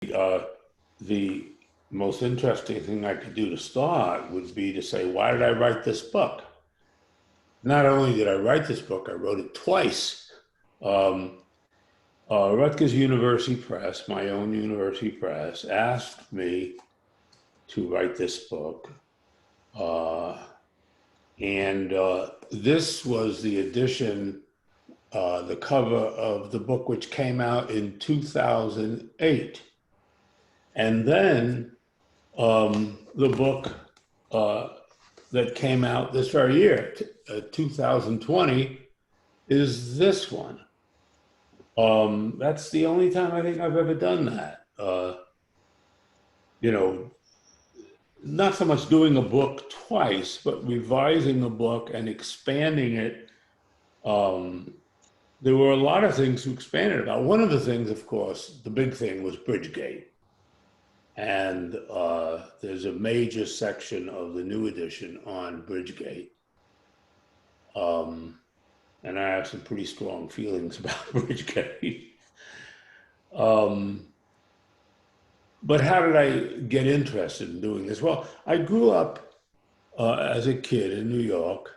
the most interesting thing I could do to start would be to say, why did I write this book? Not only did I write this book, I wrote it twice. Um, Rutgers University Press, my own university press, asked me to write this book. And this was the edition, the cover of the book, which came out in 2008. And then the book that came out this very year, 2020, is this one. That's the only time I think I've ever done that. You know, not so much doing a book twice, but revising a book and expanding it. There were a lot of things to expand it about. One of the things, of course, the big thing was Bridgegate. And there's a major section of the new edition on Bridgegate. And I have some pretty strong feelings about Bridgegate. But how did I get interested in doing this? Well, I grew up as a kid in New York,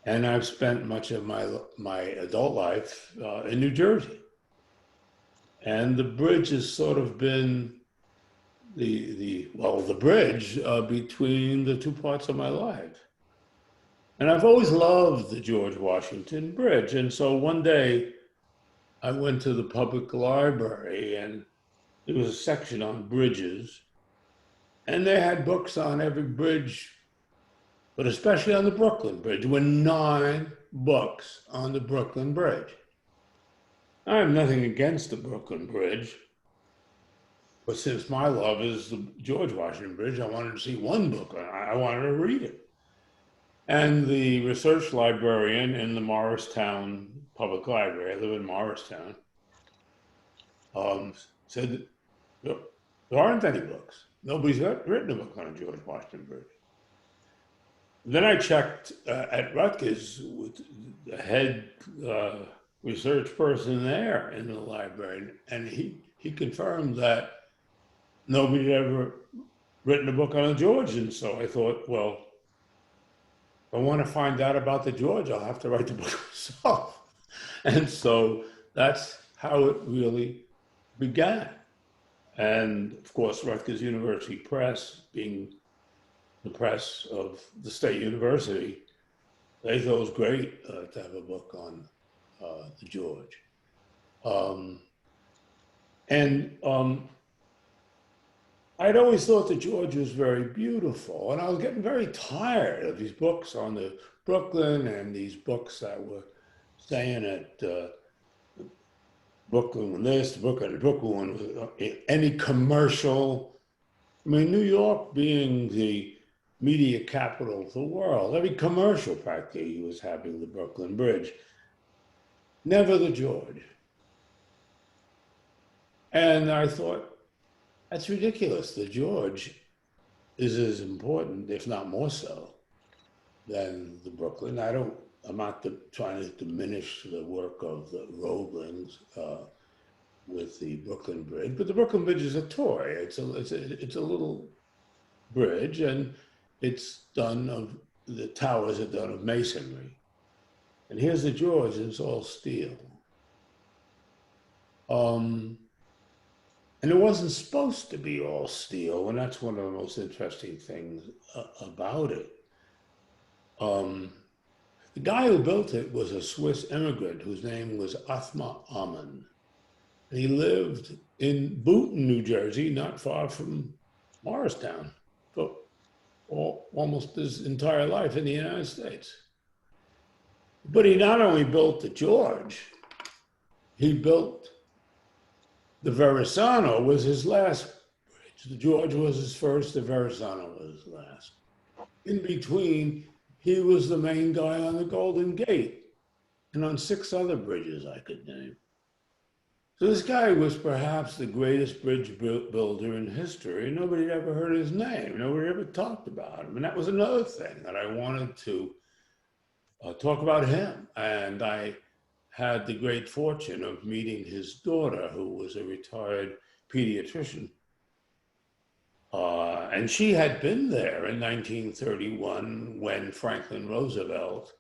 and I've spent much of my adult life in New Jersey. And the bridge has sort of been the bridge between the two parts of my life. And I've always loved the George Washington Bridge. And so one day I went to the public library, and there was a section on bridges, and they had books on every bridge, but especially on the Brooklyn Bridge. There were 9 books on the Brooklyn Bridge. I have nothing against the Brooklyn Bridge, but since my love is the George Washington Bridge, I wanted to see one book. I wanted to read it. And the research librarian in the Morristown Public Library, I live in Morristown, said, there aren't any books. Nobody's written a book on a George Washington Bridge. Then I checked at Rutgers with the head research person there in the library, and he confirmed that nobody had ever written a book on a George. And so I thought, well, if I want to find out about the George, I'll have to write the book myself. And so that's how it really began. And of course, Rutgers University Press, being the press of the state university, they thought it was great to have a book on the George. I'd always thought the George was very beautiful, and I was getting very tired of these books on the Brooklyn and these books that were saying that Brooklyn and this, Brooklyn and Brooklyn, any commercial. I mean, New York being the media capital of the world, every commercial practically was having the Brooklyn Bridge. Never the George. And I thought, that's ridiculous. The George is as important, if not more so, than the Brooklyn. I'm not trying to diminish the work of the Roeblings with the Brooklyn Bridge, but the Brooklyn Bridge is a toy. It's a little bridge, and it's done of, the towers are done of masonry. And here's the George, and it's all steel. And it wasn't supposed to be all steel, and that's one of the most interesting things about it. The guy who built it was a Swiss immigrant whose name was Othmar Ammann. And he lived in Boonton, New Jersey, not far from Morristown, for almost his entire life in the United States. But he not only built the George, he built the Verrazano was his last bridge. The George was his first, the Verrazano was his last. In between, he was the main guy on the Golden Gate and on 6 other bridges I could name. So this guy was perhaps the greatest bridge builder in history. Nobody had ever heard his name. Nobody ever talked about him. And that was another thing that I wanted to talk about him. And I had the great fortune of meeting his daughter, who was a retired pediatrician. And she had been there in 1931 when Franklin Roosevelt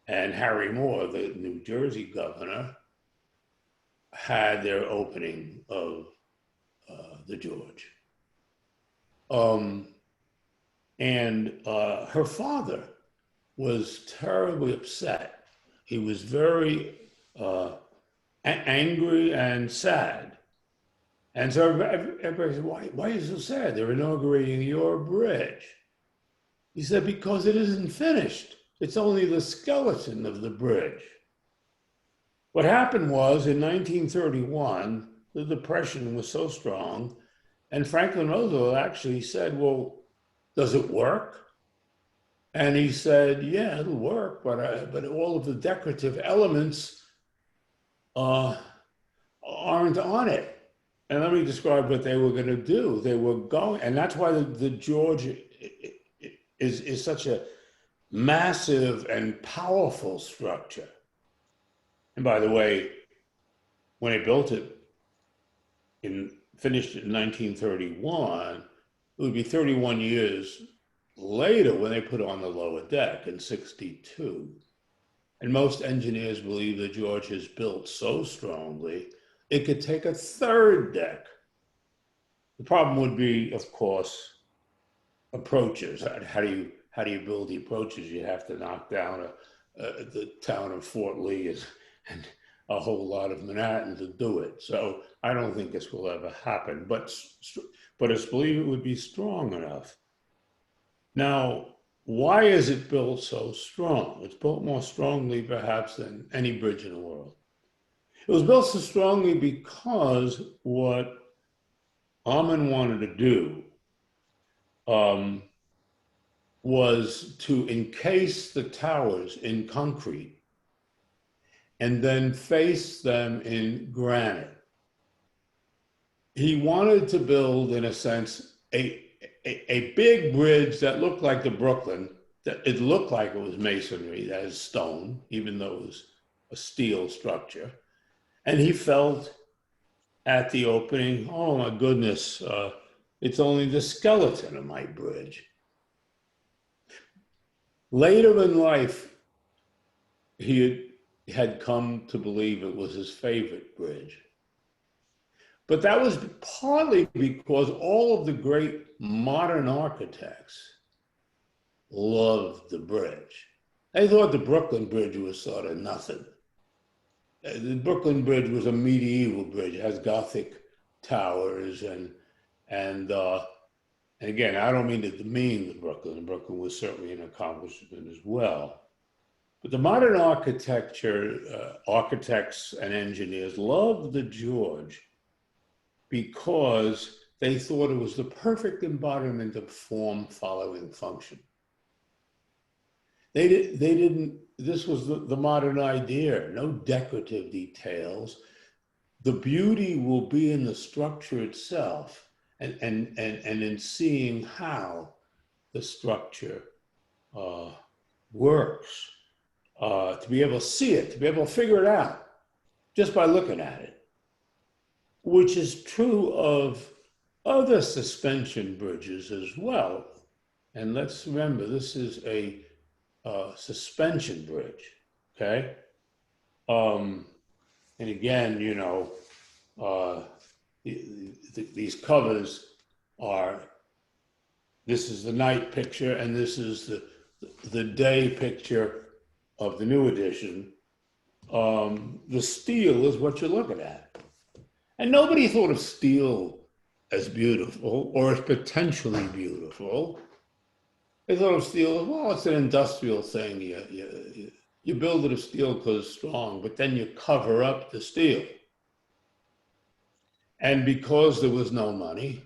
and Harry Moore, the New Jersey governor, had their opening of the George. And her father was terribly upset. He was very angry and sad. And so everybody said, why are you so sad? They're inaugurating your bridge. He said, because it isn't finished. It's only the skeleton of the bridge. What happened was in 1931, the Depression was so strong, and Franklin Roosevelt actually said, well, does it work? And he said, yeah, it'll work, but all of the decorative elements aren't on it. And let me describe what they were going to do. They were going, and that's why the George is such a massive and powerful structure. And by the way, when they built it, finished it in 1931, it would be 31 years later when they put on the lower deck in 62. And most engineers believe the George is built so strongly, it could take a third deck. The problem would be, of course, approaches. How do you build the approaches? You have to knock down the town of Fort Lee and a whole lot of Manhattan to do it. So I don't think this will ever happen, but it's believed it would be strong enough. Now, why is it built so strong? It's built more strongly perhaps than any bridge in the world. It was built so strongly because what Amen wanted to do was to encase the towers in concrete and then face them in granite. He wanted to build, in a sense, a big bridge that looked like the Brooklyn, that it looked like it was masonry, that is stone, even though it was a steel structure. And he felt at the opening, oh my goodness, it's only the skeleton of my bridge. Later in life, he had come to believe it was his favorite bridge. But that was partly because all of the great modern architects loved the bridge. They thought the Brooklyn Bridge was sort of nothing. The Brooklyn Bridge was a medieval bridge. It has Gothic towers and again, I don't mean to demean the Brooklyn. The Brooklyn was certainly an accomplishment as well. But the modern architecture, architects and engineers loved the George because they thought it was the perfect embodiment of form following function. They didn't, this was the modern idea, no decorative details. The beauty will be in the structure itself and in seeing how the structure works, to be able to see it, to be able to figure it out just by looking at it, which is true of other suspension bridges as well. And let's remember, this is a suspension bridge, okay? And again, you know, these covers are, this is the night picture and this is the day picture of the new edition. The steel is what you're looking at. And nobody thought of steel as beautiful or as potentially beautiful. They thought of steel as, well, it's an industrial thing. You build it of steel because it's strong, but then you cover up the steel. And because there was no money,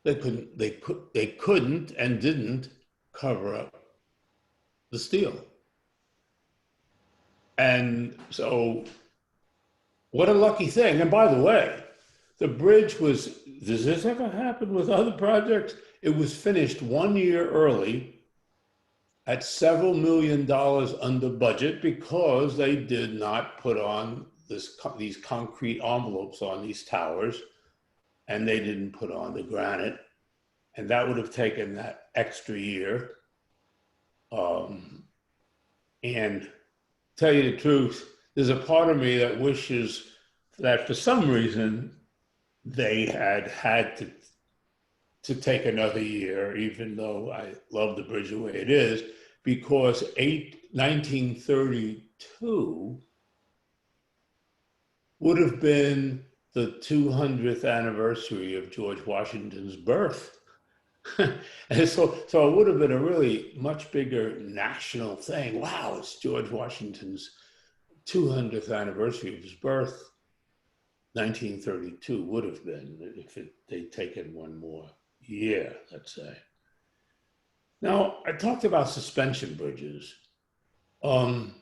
they couldn't and didn't cover up the steel. And so, what a lucky thing. And by the way, the bridge was, does this ever happen with other projects? It was finished 1 year early at several $1 million under budget because they did not put on these concrete envelopes on these towers, and they didn't put on the granite, and that would have taken that extra year. And tell you the truth, there's a part of me that wishes that for some reason they had to take another year, even though I love the bridge the way it is, because 1932 would have been the 200th anniversary of George Washington's birth. And so it would have been a really much bigger national thing. Wow, it's George Washington's 200th anniversary of his birth. 1932 would have been if they'd taken one more year, let's say. Now, I talked about suspension bridges. Let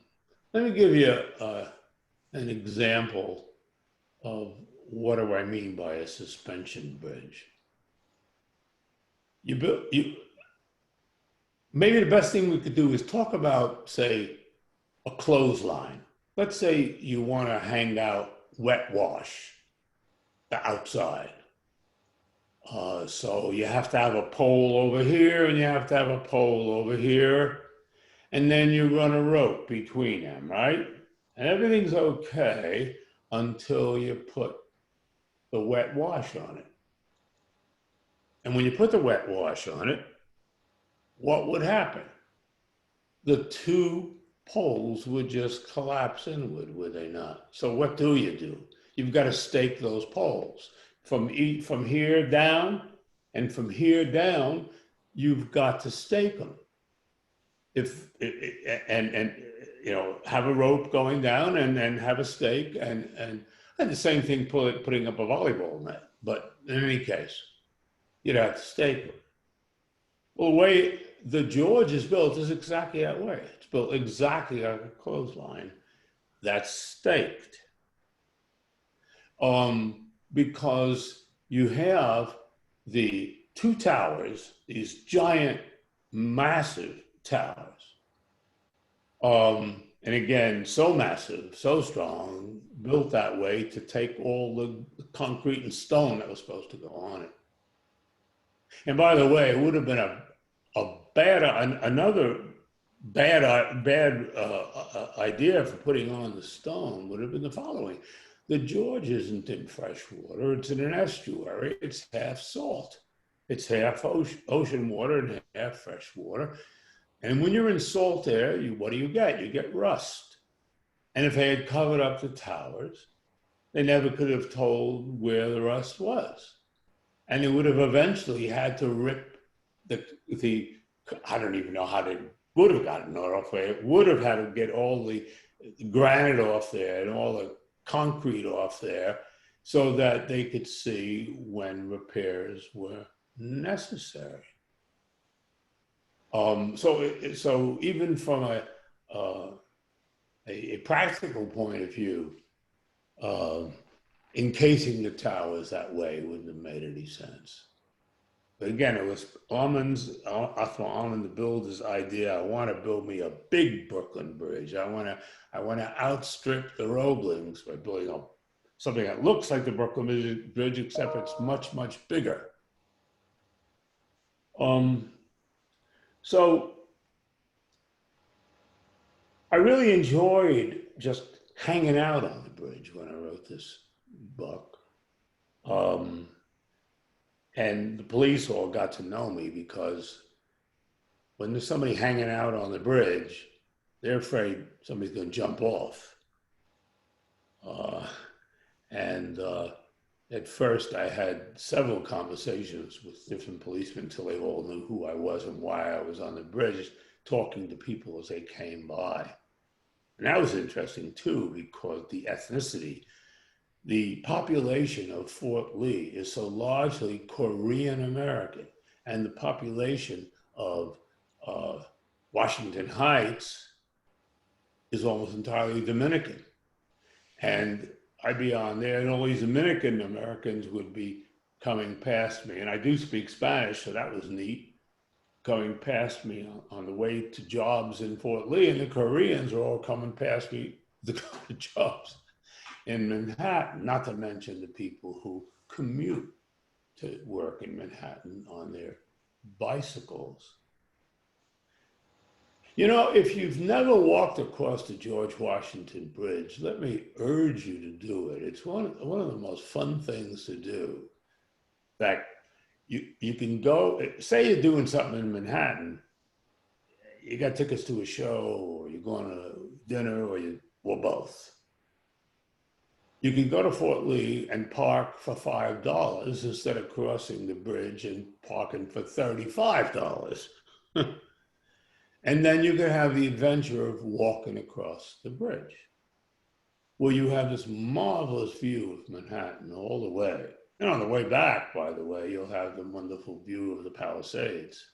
me give you an example of what do I mean by a suspension bridge. Maybe the best thing we could do is talk about, say, a clothesline. Let's say you want to hang out wet wash outside. So you have to have a pole over here and you have to have a pole over here. And then you run a rope between them, right? And everything's okay until you put the wet wash on it. And when you put the wet wash on it, what would happen? The two poles would just collapse inward, would they not? So what do? You've got to stake those poles. From here down, and from here down, you've got to stake them. Have a rope going down and then have a stake and the same thing putting up a volleyball net. But in any case, you'd have to stake them. Well, the way the George is built is exactly that way. It's built exactly like a clothesline that's staked. Because you have the two towers, these giant, massive towers. And again, so massive, so strong, built that way to take all the concrete and stone that was supposed to go on it. And by the way, it would have been another bad idea for putting on the stone would have been the following. The George isn't in fresh water, it's in an estuary, it's half salt. It's half ocean water and half fresh water. And when you're in salt air, what do? You get rust. And if they had covered up the towers, they never could have told where the rust was. And they would have eventually had to rip the I don't even know how they would have gotten it off there. It would have had to get all the granite off there and all the concrete off there so that they could see when repairs were necessary. So even from a practical point of view, encasing the towers that way wouldn't have made any sense. But again, it was Armand to build this idea. I want to build me a big Brooklyn Bridge. I want to outstrip the Roeblings by building something that looks like the Brooklyn Bridge, except it's much, much bigger. So I really enjoyed just hanging out on the bridge when I wrote this book. And the police all got to know me because when there's somebody hanging out on the bridge, they're afraid somebody's going to jump off. At first, I had several conversations with different policemen until they all knew who I was and why I was on the bridge, talking to people as they came by. And that was interesting too, because the ethnicity, the population of Fort Lee is so largely Korean American, and the population of Washington Heights is almost entirely Dominican. And I'd be on there and all these Dominican Americans would be coming past me. And I do speak Spanish, so that was neat, coming past me on the way to jobs in Fort Lee, and the Koreans are all coming past me to go to jobs in Manhattan, not to mention the people who commute to work in Manhattan on their bicycles. You know, if you've never walked across the George Washington Bridge, let me urge you to do it. It's one of the most fun things to do. In fact, you can go, say you're doing something in Manhattan, you got tickets to a show, or you're going to dinner, or both. You can go to Fort Lee and park for $5 instead of crossing the bridge and parking for $35. And then you can have the adventure of walking across the bridge, where you have this marvelous view of Manhattan all the way. And on the way back, by the way, you'll have the wonderful view of the Palisades.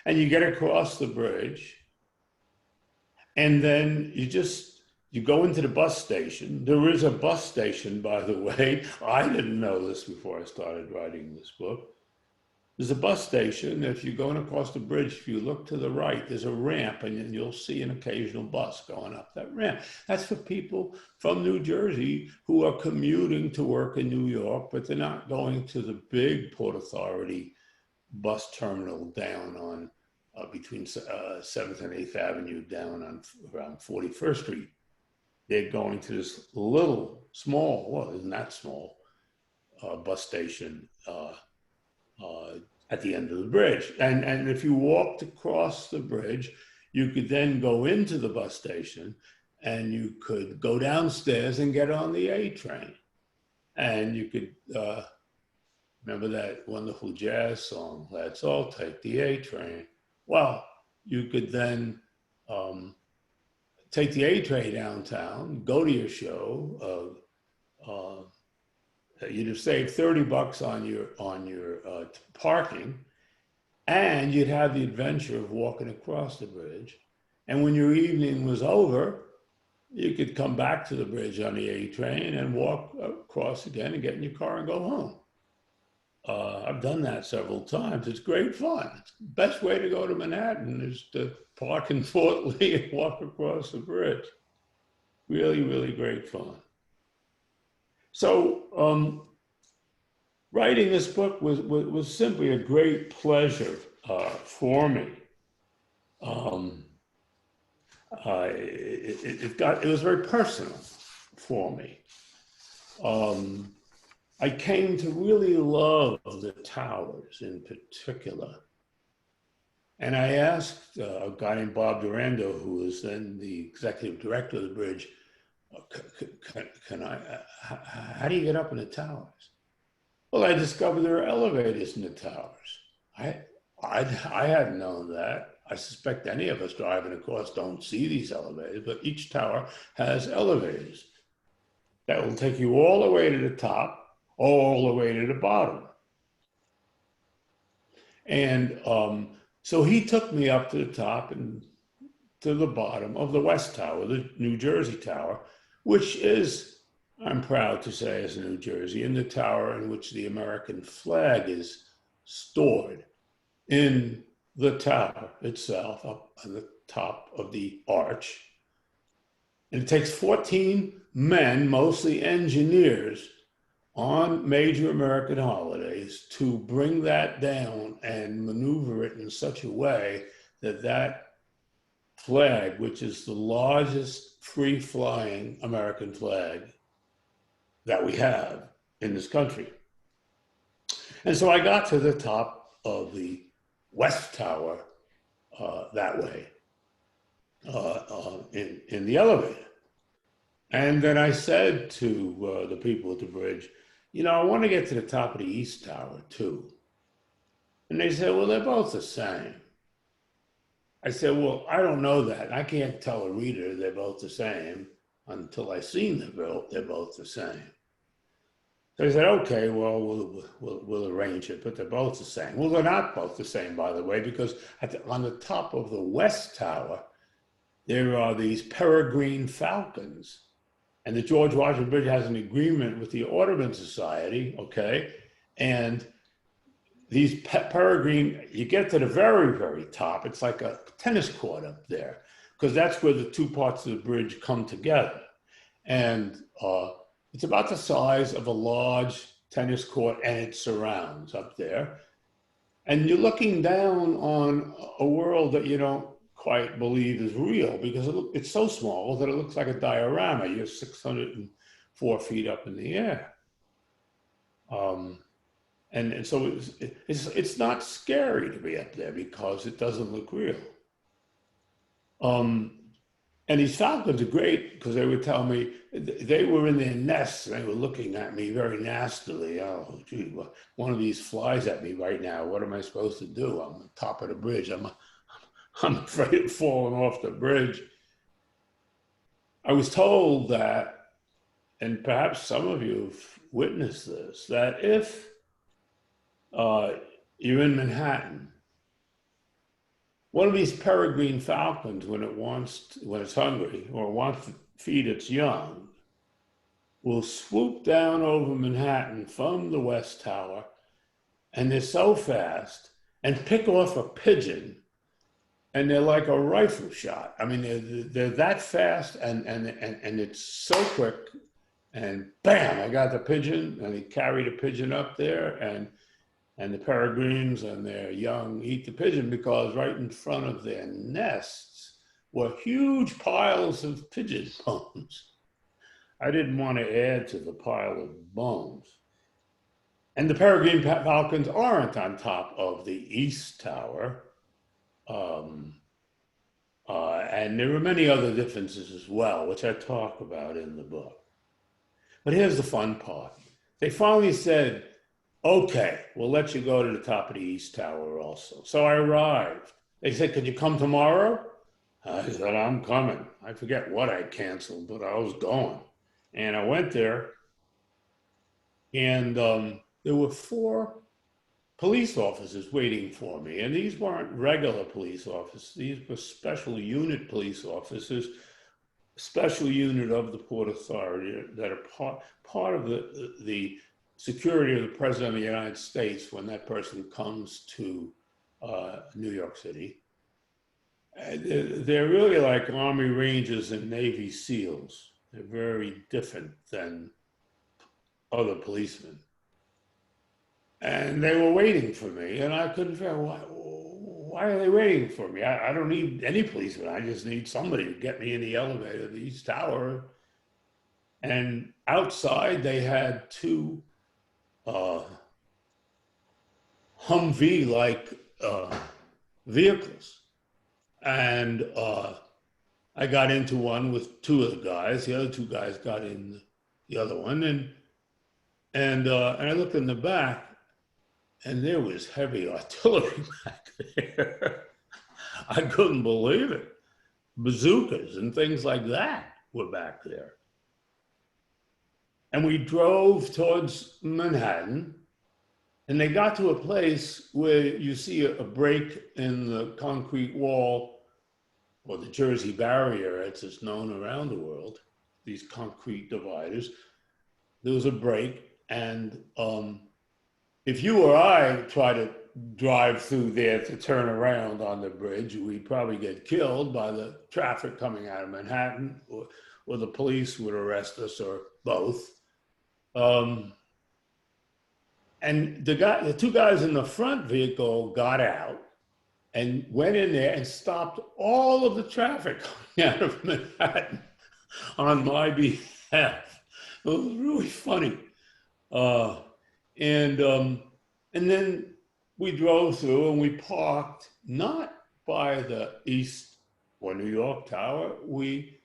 And you get across the bridge, and then you go into the bus station. There is a bus station, by the way. I didn't know this before I started writing this book. There's a bus station. If you're going across the bridge, if you look to the right, there's a ramp, and you'll see an occasional bus going up that ramp. That's for people from New Jersey who are commuting to work in New York, but they're not going to the big Port Authority bus terminal down on between 7th and 8th Avenue down on around 41st Street. They're going to this little, small, well, isn't that small, bus station at the end of the bridge. And if you walked across the bridge, you could then go into the bus station, and you could go downstairs and get on the A train. And you could, remember that wonderful jazz song, Let's All Take the A Train? Well, you could then take the A train downtown, go to your show. You'd have saved $30 on your parking, and you'd have the adventure of walking across the bridge. And when your evening was over, you could come back to the bridge on the A train and walk across again and get in your car and go home. I've done that several times. It's great fun. It's the best way to go to Manhattan is to park in Fort Lee and walk across the bridge. Really, really great fun. So writing this book was simply a great pleasure for me. It was very personal for me. I came to really love the towers in particular. And I asked a guy named Bob Durando, who was then the executive director of the bridge, how do you get up in the towers? Well, I discovered there are elevators in the towers. I hadn't known that. I suspect any of us driving across don't see these elevators, but each tower has elevators that will take you all the way to the top, all the way to the bottom. And so he took me up to the top and to the bottom of the West Tower, the New Jersey Tower, which is, I'm proud to say, as a New Jersey, in the tower in which the American flag is stored in the tower itself, up on the top of the arch. And it takes 14 men, mostly engineers, on major American holidays to bring that down and maneuver it in such a way that that flag, which is the largest free-flying American flag that we have in this country. And so I got to the top of the West Tower that way in the elevator. And then I said to the people at the bridge, you know, I want to get to the top of the East Tower too. And they said, well, they're both the same. I said, well, I don't know that. I can't tell a reader they're both the same until I've seen them. They're both the same. So I said, okay, well, we'll arrange it, but they're both the same. Well, they're not both the same, by the way, because on the top of the West Tower, there are these peregrine falcons. And the George Washington Bridge has an agreement with the Audubon Society, okay? And these peregrine, you get to the very, very top, it's like a tennis court up there, because that's where the two parts of the bridge come together. And it's about the size of a large tennis court and its surrounds up there. And you're looking down on a world that you don't quite believe is real because it's so small that it looks like a diorama. You're 604 feet up in the air. And so it's not scary to be up there because it doesn't look real. And these falcons are great because they would tell me they were in their nests and they were looking at me very nastily. Oh, gee, one of these flies at me right now. What am I supposed to do? I'm on top of the bridge. I'm afraid of falling off the bridge. I was told that, and perhaps some of you have witnessed this, that if you're in Manhattan, one of these peregrine falcons, when it's hungry or wants to feed its young, will swoop down over Manhattan from the West Tower, and they're so fast, and pick off a pigeon, and they're like a rifle shot. I mean, they're that fast, and it's so quick, and bam! I got the pigeon, and he carried a pigeon up there, and the peregrines and their young eat the pigeon because right in front of their nests were huge piles of pigeon bones. I didn't want to add to the pile of bones. And the peregrine falcons aren't on top of the East Tower. And there are many other differences as well, which I talk about in the book. But here's the fun part. They finally said, okay, we'll let you go to the top of the East Tower also. So I arrived. They said, could you come tomorrow? I said, I'm coming. I forget what I canceled, but I was going. And I went there, and there were 4 police officers waiting for me. And these weren't regular police officers. These were special unit police officers, special unit of the Port Authority that are part of the security of the President of the United States when that person comes to New York City. They're really like Army Rangers and Navy SEALs. They're very different than other policemen. And they were waiting for me, and I couldn't figure out why are they waiting for me? I don't need any policeman. I just need somebody to get me in the elevator to the East Tower. And outside, they had 2 Humvee-like vehicles. And I got into one with 2 of the guys. The other 2 guys got in the other one. And I looked in the back, and there was heavy artillery back there. I couldn't believe it. Bazookas and things like that were back there. And we drove towards Manhattan, and they got to a place where you see a break in the concrete wall, or the Jersey barrier, as it's known around the world, these concrete dividers. There was a break, and if you or I try to drive through there to turn around on the bridge, we'd probably get killed by the traffic coming out of Manhattan, or the police would arrest us, or both. And the 2 guys in the front vehicle got out and went in there and stopped all of the traffic coming out of Manhattan on my behalf. It was really funny. And then we drove through and we parked not by the East or New York Tower. We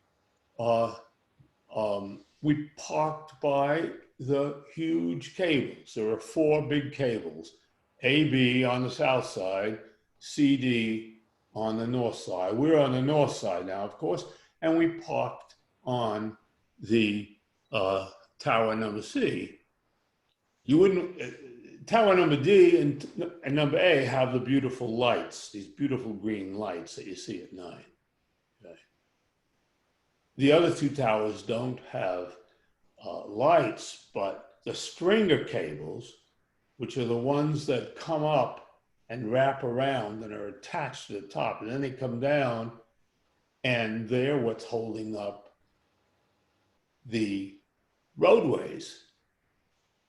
parked by the huge cables. There were 4 big cables, AB on the south side, CD on the north side. We're on the north side now, of course, and we parked on the tower number C. You wouldn't, tower number D and number A have the beautiful lights, these beautiful green lights that you see at night. Okay. The other 2 towers don't have lights, but the stringer cables, which are the ones that come up and wrap around and are attached to the top, and then they come down, and they're what's holding up the roadways.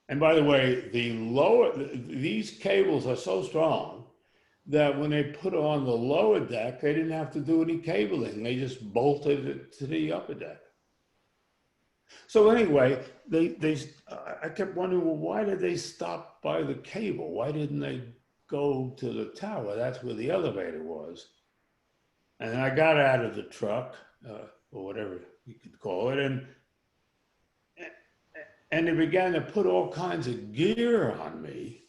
And by the way, these cables are so strong that when they put on the lower deck, they didn't have to do any cabling. They just bolted it to the upper deck. So anyway, I kept wondering, well, why did they stop by the cable? Why didn't they go to the tower? That's where the elevator was. And I got out of the truck, or whatever you could call it, and they began to put all kinds of gear on me.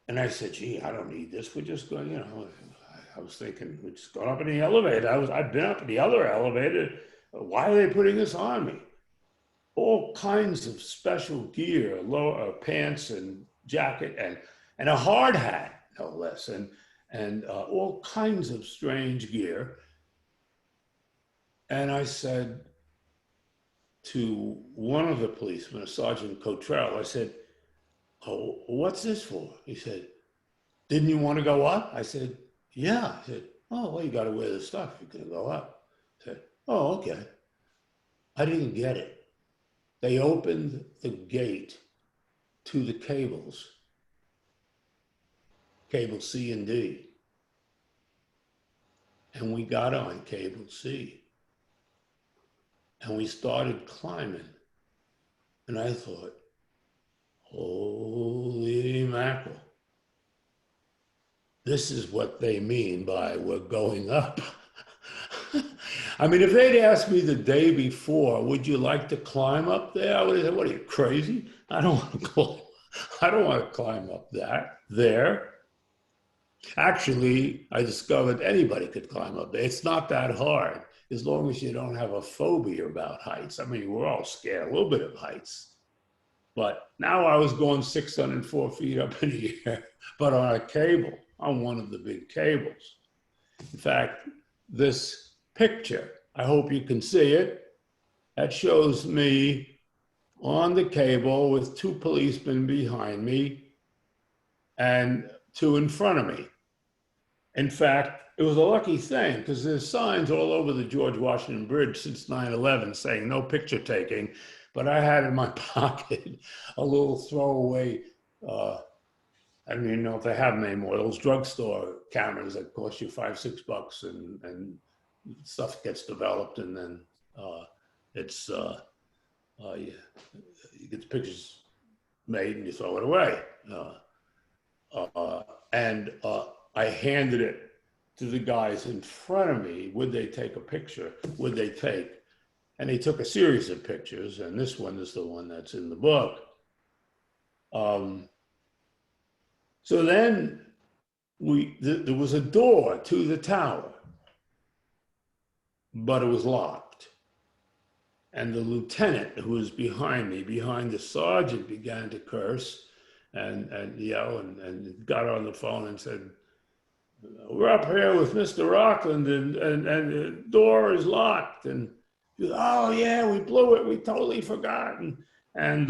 And I said, gee, I don't need this. We're just going, I was thinking, we're just going up in the elevator. I've been up in the other elevator. Why are they putting this on me? All kinds of special gear, pants and jacket and a hard hat, no less, and all kinds of strange gear. And I said to one of the policemen, Sergeant Cottrell, I said, oh, what's this for? He said, didn't you want to go up? I said, yeah. I said, oh, well, you got to wear the stuff. You're going to go up. I said, oh, okay. I didn't get it. They opened the gate to the cables, cable C and D. And we got on cable C. And we started climbing. And I thought, holy mackerel. This is what they mean by we're going up. I mean, if they'd asked me the day before, would you like to climb up there? I would have said, what are you, crazy? I don't want to climb up there. Actually, I discovered anybody could climb up there. It's not that hard, as long as you don't have a phobia about heights. I mean, we're all scared a little bit of heights. But now I was going 604 feet up in the air, but on a cable, on one of the big cables. In fact, this picture, I hope you can see it, that shows me on the cable with two policemen behind me and two in front of me. In fact, it was a lucky thing because there's signs all over the George Washington Bridge since 9/11 saying no picture taking, but I had in my pocket a little throwaway, I don't even know if they have them anymore, those drugstore cameras that cost you $5, $6 and stuff gets developed and then you get the pictures made and you throw it away. I handed it to the guys in front of me. Would they take a picture? Would they take? And they took a series of pictures, and this one is the one that's in the book. So then there was a door to the tower, but it was locked. And the lieutenant who was behind me, behind the sergeant, began to curse and yell and got on the phone and said, we're up here with Mr. Rockland and the door is locked. And he said, oh yeah, we blew it. We totally forgot. And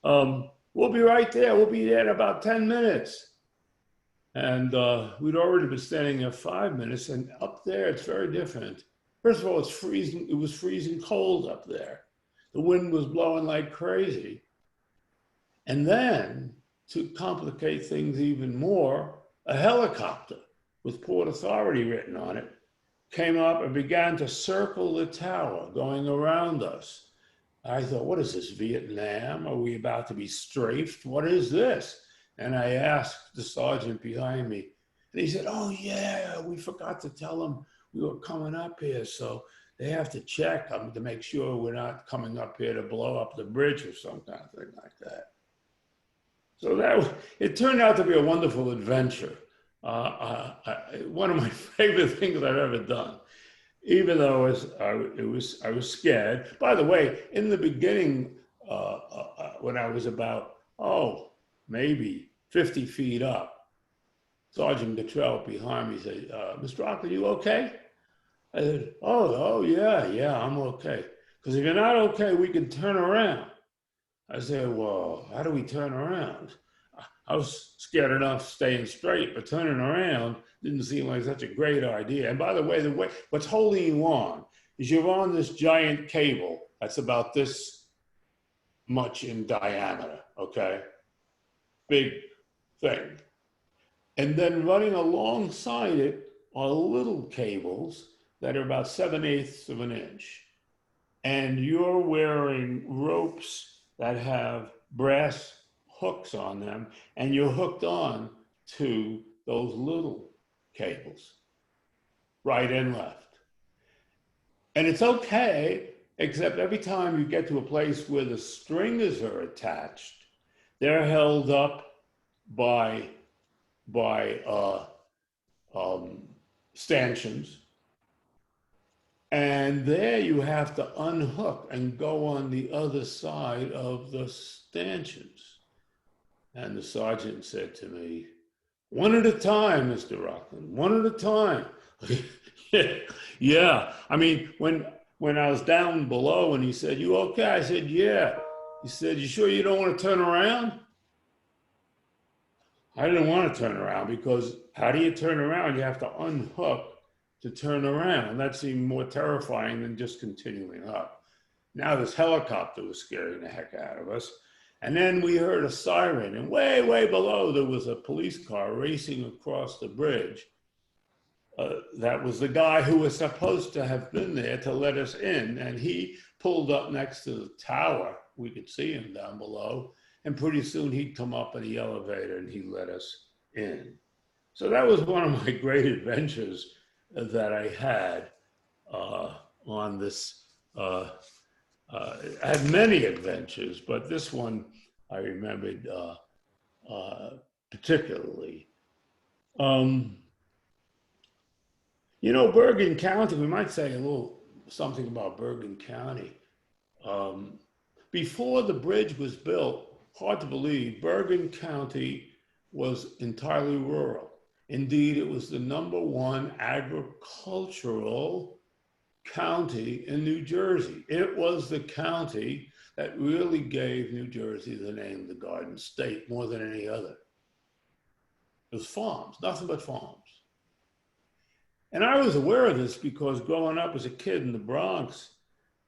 we'll be right there. We'll be there in about 10 minutes. And we'd already been standing there 5 minutes, and up there, it's very different. First of all, it's freezing. It was freezing cold up there. The wind was blowing like crazy. And then, to complicate things even more, a helicopter with Port Authority written on it came up and began to circle the tower, going around us. I thought, what is this, Vietnam? Are we about to be strafed? What is this? And I asked the sergeant behind me, and he said, oh yeah, we forgot to tell them we were coming up here, so they have to check to make sure we're not coming up here to blow up the bridge or some kind of thing like that. So it turned out to be a wonderful adventure. One of my favorite things I've ever done, even though I was scared. By the way, in the beginning, when I was about, maybe 50 feet up, Sergeant Cottrell behind me said, Mr. Rockland, you okay? I said, oh yeah, I'm okay. Because if you're not okay, we can turn around. I said, well, how do we turn around? I was scared enough staying straight, but turning around didn't seem like such a great idea. And by the way, what's holding you on is you're on this giant cable that's about this much in diameter, okay? Big thing. And then running alongside it are little cables that are about 7/8 of an inch. And you're wearing ropes that have brass hooks on them, and you're hooked on to those little cables, right and left. And it's okay, except every time you get to a place where the stringers are attached, they're held up by stanchions. And there you have to unhook and go on the other side of the stanchions. And the sergeant said to me, "One at a time, Mr. Rockland, one at a time." Yeah. I mean, when I was down below and he said, "You okay?" I said, "Yeah." He said, "You sure you don't want to turn around?" I didn't want to turn around, because how do you turn around? You have to unhook to turn around. That seemed more terrifying than just continuing up. Now this helicopter was scaring the heck out of us. And then we heard a siren, and way, way below there was a police car racing across the bridge. That was the guy who was supposed to have been there to let us in. And he pulled up next to the tower. We could see him down below. And pretty soon he'd come up in the elevator and he let us in. So that was one of my great adventures that I had on this. I had many adventures, but this one I remembered particularly. You know, Bergen County, we might say a little something about Bergen County. Before the bridge was built, hard to believe, Bergen County was entirely rural. Indeed, it was the #1 agricultural county in New Jersey. It was the county that really gave New Jersey the name the Garden State more than any other. It was farms, nothing but farms. And I was aware of this because growing up as a kid in the Bronx,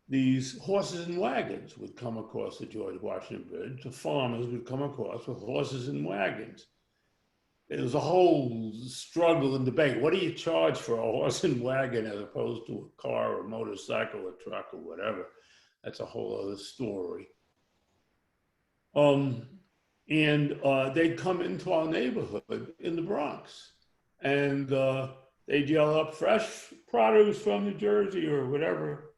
these horses and wagons would come across the George Washington Bridge. The farmers would come across with horses and wagons. There was a whole struggle and debate. What do you charge for a horse and wagon as opposed to a car or a motorcycle or truck or whatever? That's a whole other story. They'd come into our neighborhood in the Bronx, and they'd yell up, "Fresh produce from New Jersey," or whatever.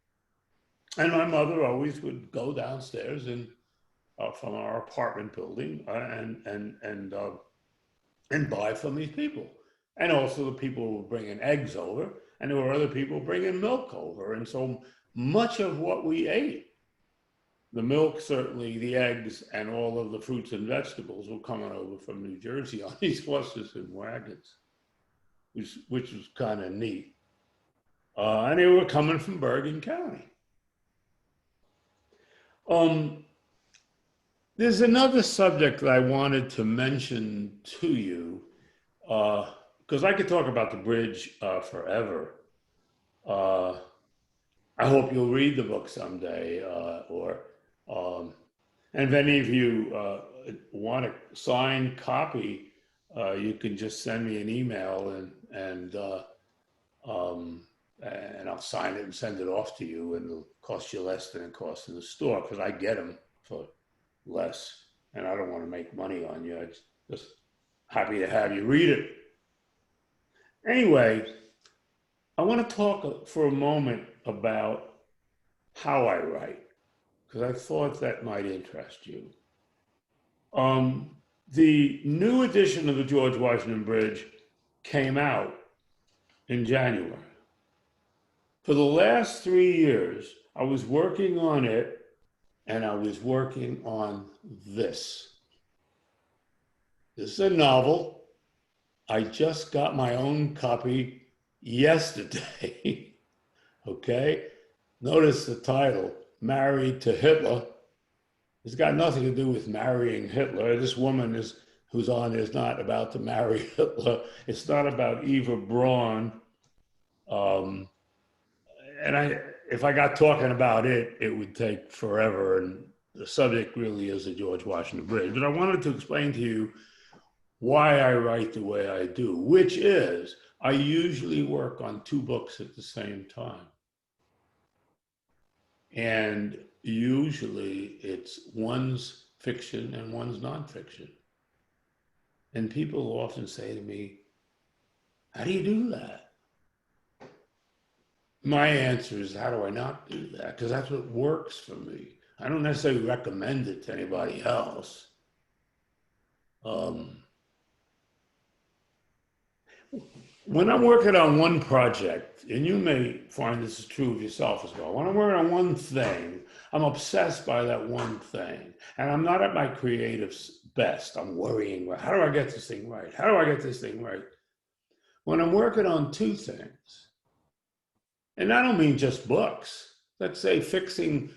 And my mother always would go downstairs and from our apartment building and buy from these people. And also the people were bringing eggs over, and there were other people bringing milk over. And so much of what we ate, the milk, certainly the eggs, and all of the fruits and vegetables were coming over from New Jersey on these horses and wagons, which was kind of neat. And they were coming from Bergen County. There's another subject that I wanted to mention to you, because I could talk about the bridge forever. I hope you'll read the book someday, and if any of you want a signed copy, you can just send me an email and I'll sign it and send it off to you, and it'll cost you less than it costs in the store, because I get them for less, and I don't want to make money on you. I'm just happy to have you read it. Anyway, I want to talk for a moment about how I write, because I thought that might interest you. The new edition of the George Washington Bridge came out in January. For the last 3 years, I was working on it, and I was working on this. This is a novel. I just got my own copy yesterday. Okay? Notice the title, Married to Hitler. It's got nothing to do with marrying Hitler. This woman who's on is not about to marry Hitler. It's not about Eva Braun. if I got talking about it, it would take forever. And the subject really is the George Washington Bridge. But I wanted to explain to you why I write the way I do, which is I usually work on 2 books at the same time. And usually it's one's fiction and one's nonfiction. And people often say to me, how do you do that? My answer is, how do I not do that? Because that's what works for me. I don't necessarily recommend it to anybody else. When I'm working on one project, and you may find this is true of yourself as well, when I'm working on one thing, I'm obsessed by that one thing. And I'm not at my creative best. I'm worrying, well, how do I get this thing right? How do I get this thing right? When I'm working on 2 things, and I don't mean just books, let's say fixing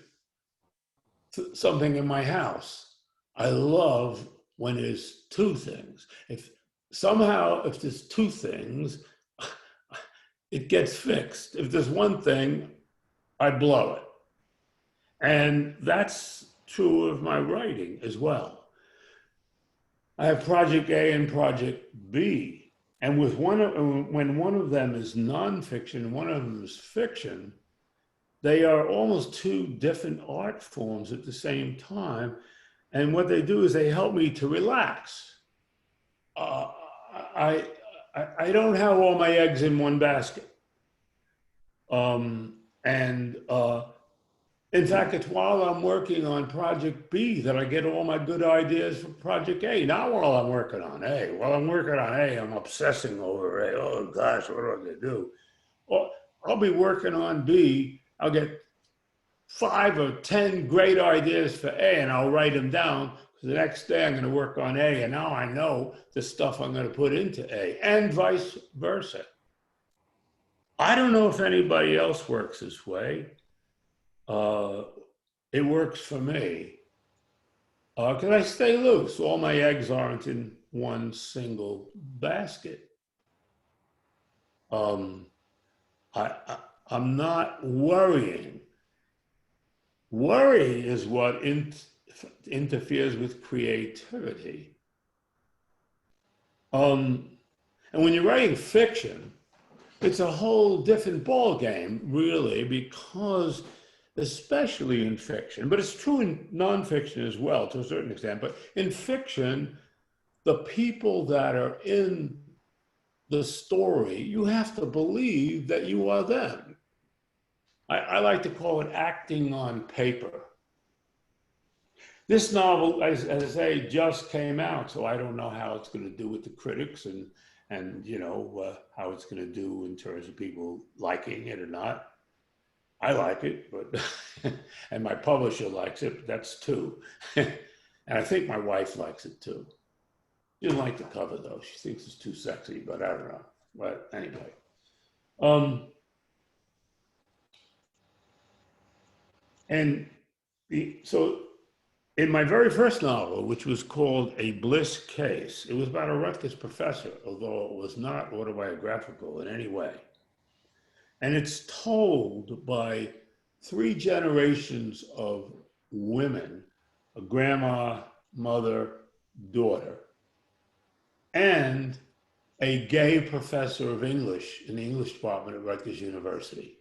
something in my house. I love when there's 2 things. If there's 2 things, it gets fixed. If there's one thing, I blow it. And that's true of my writing as well. I have project A and project B. And when one of them is nonfiction and one of them is fiction, they are almost 2 different art forms at the same time. And what they do is they help me to relax. I don't have all my eggs in one basket. In fact, it's while I'm working on project B that I get all my good ideas for project A. Not while I'm working on A. While I'm working on A, I'm obsessing over A. Oh gosh, what am I gonna do? Well, I'll be working on B. I'll get 5 or 10 great ideas for A, and I'll write them down. The next day I'm going to work on A, and now I know the stuff I'm going to put into A, and vice versa. I don't know if anybody else works this way. It works for me. Because I stay loose. All my eggs aren't in one single basket. I'm not worrying. Worry is what interferes with creativity. And when you're writing fiction, it's a whole different ballgame, really, because especially in fiction, but it's true in nonfiction as well to a certain extent, but in fiction, the people that are in the story, you have to believe that you are them. I like to call it acting on paper. This novel, as I say, just came out, so I don't know how it's going to do with the critics and how it's going to do in terms of people liking it or not. I like it, but and my publisher likes it, but that's 2. And I think my wife likes it too. She doesn't like the cover though. She thinks it's too sexy, but I don't know. But anyway. So in my very first novel, which was called A Bliss Case, it was about a Rutgers professor, although it was not autobiographical in any way. And it's told by 3 generations of women, a grandma, mother, daughter, and a gay professor of English in the English department at Rutgers University.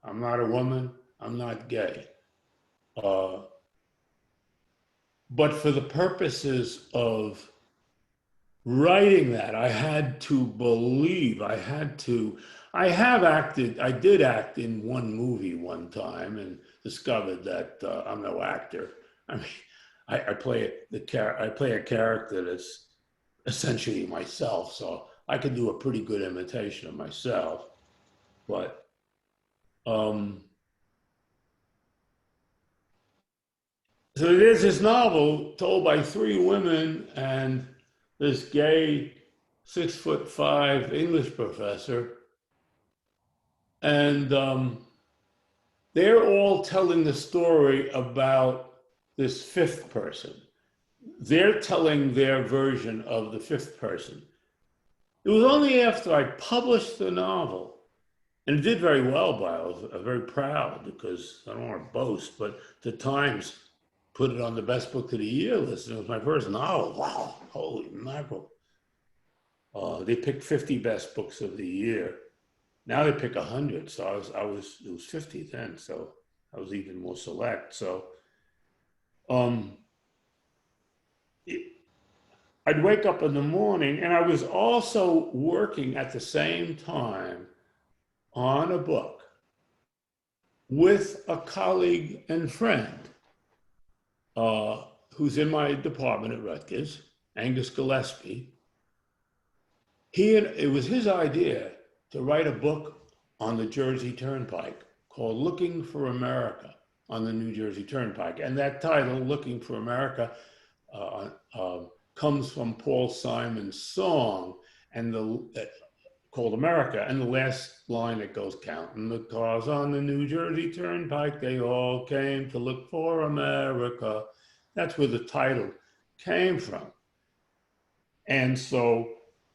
I'm not a woman, I'm not gay. But for the purposes of writing that, I had to believe, I did act in one movie one time and discovered that I'm no actor. I mean, I play a character that's essentially myself, so I can do a pretty good imitation of myself. But so there's this novel told by 3 women and this gay 6'5" English professor. And they're all telling the story about this 5th person. They're telling their version of the 5th person. It was only after I published the novel And it did very well, but I was very proud because I don't want to boast, but the Times put it on the best book of the year list. And it was my first novel. Wow, holy mackerel. They picked 50 best books of the year. Now they pick 100. So it was 50 then. So I was even more select. So um, I'd wake up in the morning, and I was also working at the same time on a book with a colleague and friend who's in my department at Rutgers, Angus Gillespie. It was his idea to write a book on the Jersey Turnpike called Looking for America on the New Jersey Turnpike. And that title, Looking for America, comes from Paul Simon's song called America. And the last line that goes, counting the cars on the New Jersey Turnpike, they all came to look for America. That's where the title came from. And so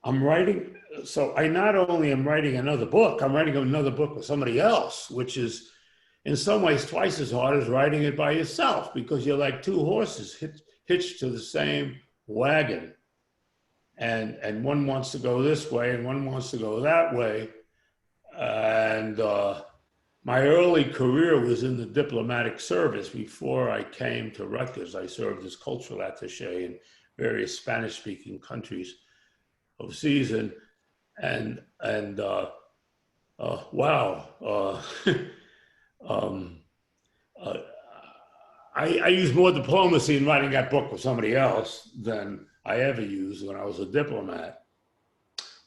I not only am writing another book, I'm writing another book with somebody else, which is in some ways twice as hard as writing it by yourself, because you're like two horses hitched to the same wagon. And one wants to go this way and one wants to go that way. And my early career was in the diplomatic service. Before I came to Rutgers, I served as cultural attaché in various Spanish-speaking countries overseas. Wow. I used more diplomacy in writing that book with somebody else than I ever used when I was a diplomat.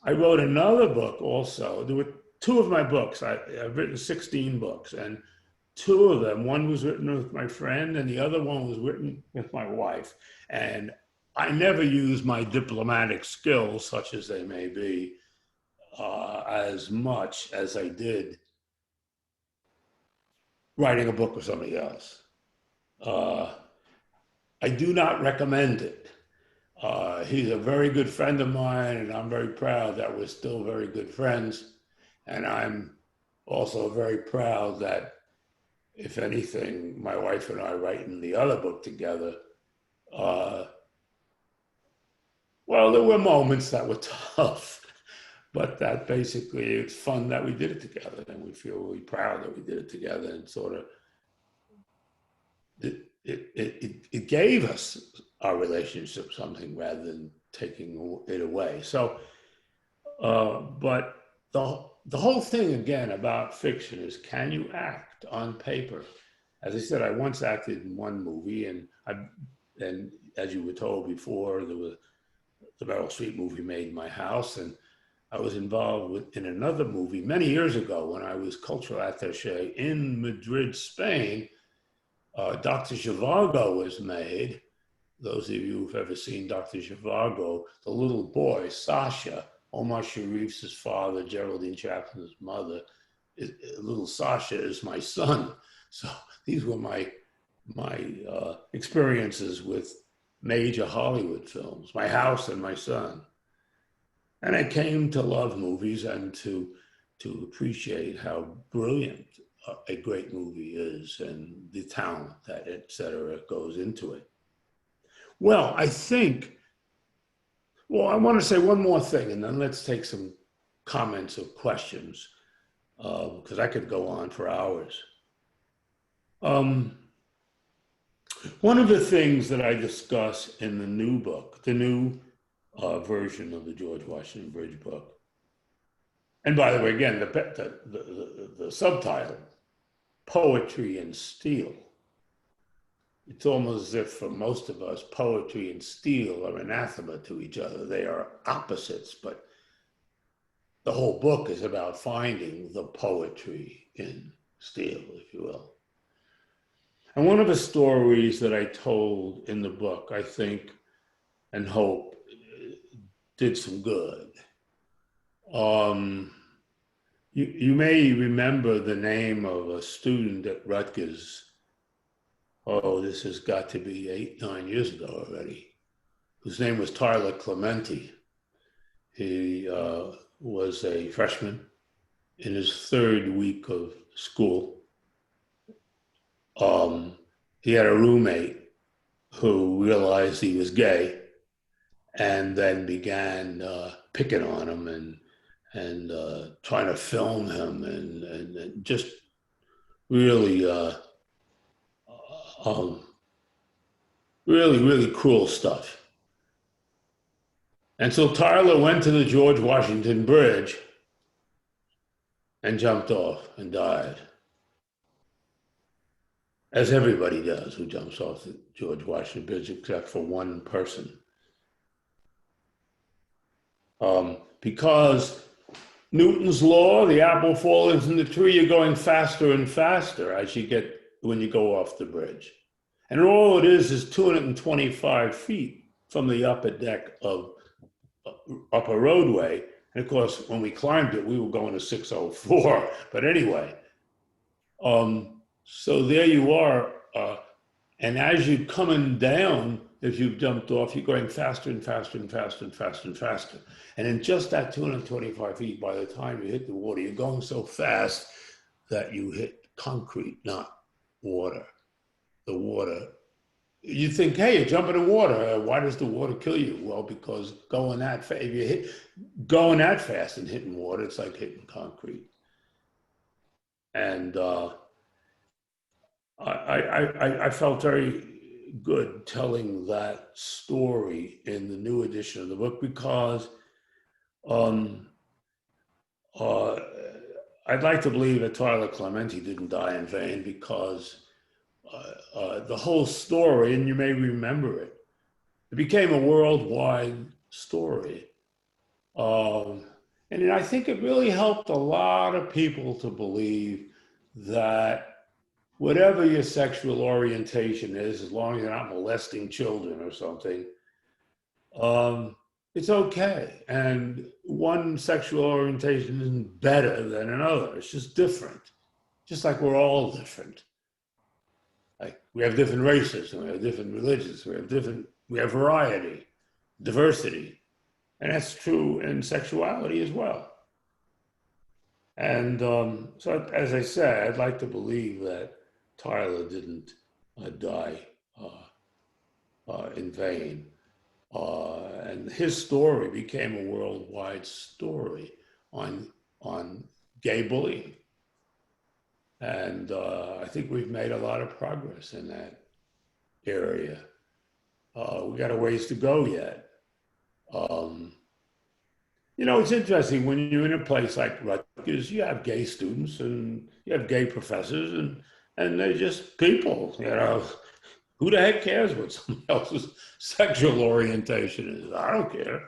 I wrote another book also. There were two of my books. I've written 16 books, and two of them, one was written with my friend and the other one was written with my wife. And I never use my diplomatic skills, such as they may be, as much as I did writing a book with somebody else. I do not recommend it. He's a very good friend of mine, and I'm very proud that we're still very good friends. And I'm also very proud that, if anything, my wife and I writing the other book together, well, there were moments that were tough, but that basically it's fun that we did it together, and we feel really proud that we did it together, and sort of it gave us our relationship something rather than taking it away. So, but the whole thing again about fiction is, can you act on paper? As I said, I once acted in one movie, and as you were told before, there was the Meryl Streep movie Made in My House, and I was involved in another movie many years ago when I was cultural attaché in Madrid, Spain. Dr. Zhivago was made. Those of you who've ever seen Dr. Zhivago, the little boy, Sasha, Omar Sharif's father, Geraldine Chaplin's mother, little Sasha is my son. So these were my experiences with major Hollywood films, my house and my son. And I came to love movies and to appreciate how brilliant a great movie is and the talent that, et cetera, goes into it. Well, I want to say one more thing, and then let's take some comments or questions, because I could go on for hours. One of the things that I discuss in the new book, the new version of the George Washington Bridge book, and by the way, again, the subtitle, Poetry and Steel. It's almost as if for most of us, poetry and steel are anathema to each other. They are opposites, but the whole book is about finding the poetry in steel, if you will. And one of the stories that I told in the book, I think and hope, did some good. You may remember the name of a student at Rutgers. Oh, this has got to be 8-9 years ago already, whose name was Tyler Clement. He was a freshman in his third week of school, he had a roommate who realized he was gay and then began picking on him and trying to film him and just really, um, really cruel stuff. And so Tyler went to the George Washington Bridge and jumped off and died, as everybody does who jumps off the George Washington Bridge, except for one person. Because Newton's law, the apple falling from the tree, you're going faster and faster as you get when you go off the bridge. And all it is 225 feet from the upper deck of upper roadway. And of course, when we climbed it, we were going to 604. But anyway, so there you are. And as you're coming down, if you've jumped off, you're going faster and faster and faster and faster and faster. And in just that 225 feet, by the time you hit the water, you're going so fast that you hit concrete, not water. The water, you think, hey, you're jumping in water. Why does the water kill you? Well, because going that fast, if you going that fast and hitting water, it's like hitting concrete. And I felt very good telling that story in the new edition of the book because I'd like to believe that Tyler Clement didn't die in vain because the whole story, and you may remember it, it became a worldwide story. And I think it really helped a lot of people to believe that whatever your sexual orientation is, as long as you're not molesting children or something, it's okay. And one sexual orientation isn't better than another. It's just different. Just like we're all different. Like we have different races, and we have different religions, we have variety, diversity. And that's true in sexuality as well. And so, as I said, I'd like to believe that Tyler didn't die in vain. And his story became a worldwide story on gay bullying. And I think we've made a lot of progress in that area. We got a ways to go yet. You know, it's interesting when you're in a place like Rutgers, you have gay students and you have gay professors and they're just people, you know. Who the heck cares what somebody else's sexual orientation is? I don't care.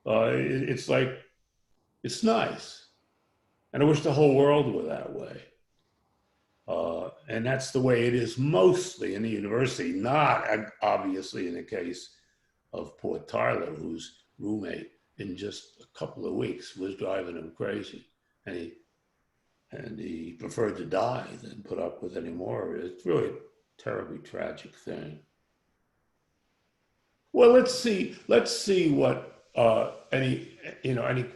It's like, it's nice. And I wish the whole world were that way. And that's the way it is mostly in the university, not obviously in the case of poor Tyler, whose roommate in just a couple of weeks was driving him crazy. And he preferred to die than put up with any more. It's really a terribly tragic thing. Well, let's see what any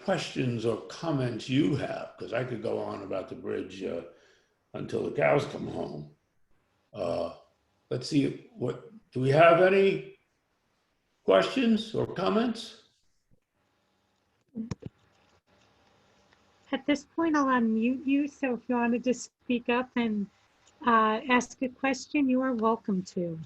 questions or comments you have, because I could go on about the bridge until the cows come home. Let's see do we have any questions or comments? At this point, I'll unmute you. So if you wanted to speak up and ask a question, you are welcome to.